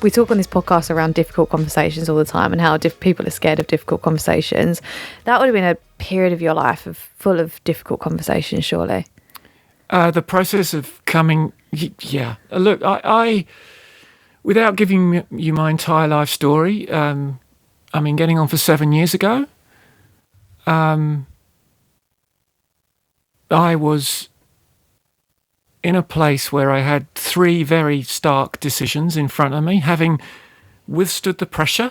We talk on this podcast around difficult conversations all the time and how people are scared of difficult conversations. That would have been a period of your life full of difficult conversations, surely. The process of coming, yeah. Look, I without giving you my entire life story, getting on for 7 years ago, I was in a place where I had 3 very stark decisions in front of me, having withstood the pressure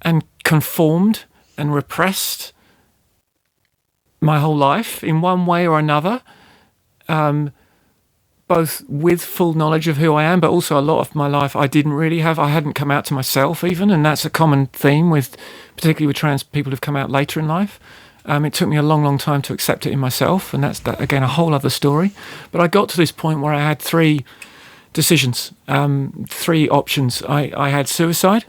and conformed and repressed my whole life in one way or another, both with full knowledge of who I am, but also a lot of my life I didn't really have. I hadn't come out to myself even, and that's a common theme particularly with trans people who've come out later in life. It took me a long, long time to accept it in myself, and that's, again, a whole other story. But I got to this point where I had 3 decisions, 3 options. I had suicide,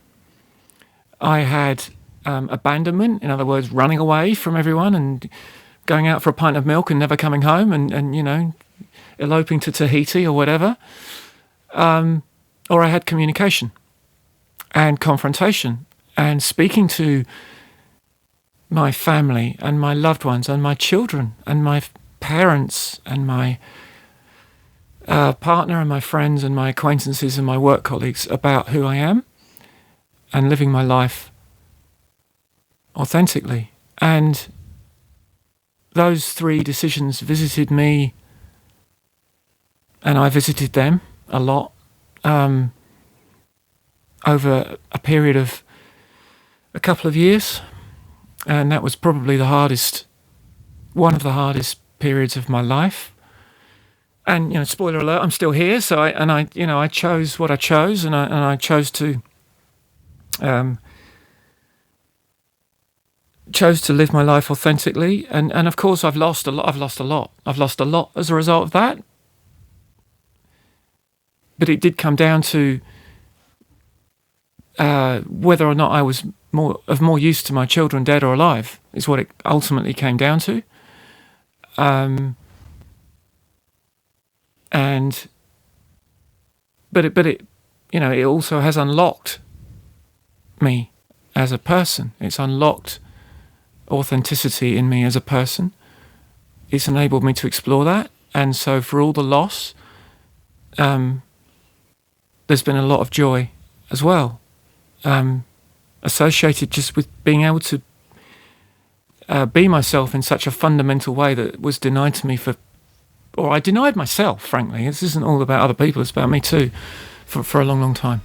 I had abandonment, in other words, running away from everyone and going out for a pint of milk and never coming home and eloping to Tahiti or whatever, or I had communication and confrontation and speaking to my family and my loved ones and my children and my parents and my partner and my friends and my acquaintances and my work colleagues about who I am and living my life authentically. And those 3 decisions visited me, and I visited them a lot over a period of a couple of years. And that was probably one of the hardest periods of my life. And spoiler alert, I'm still here. So I chose what I chose, and I chose to live my life authentically. And of course, I've lost a lot. I've lost a lot as a result of that. But it did come down to whether or not I was more use to my children, dead or alive, is what it ultimately came down to. But it also has unlocked me as a person. It's unlocked authenticity in me as a person. It's enabled me to explore that. And so for all the loss, there's been a lot of joy as well, associated just with being able to be myself in such a fundamental way that was denied to me I denied myself, frankly. This isn't all about other people, it's about me too, for a long, long time.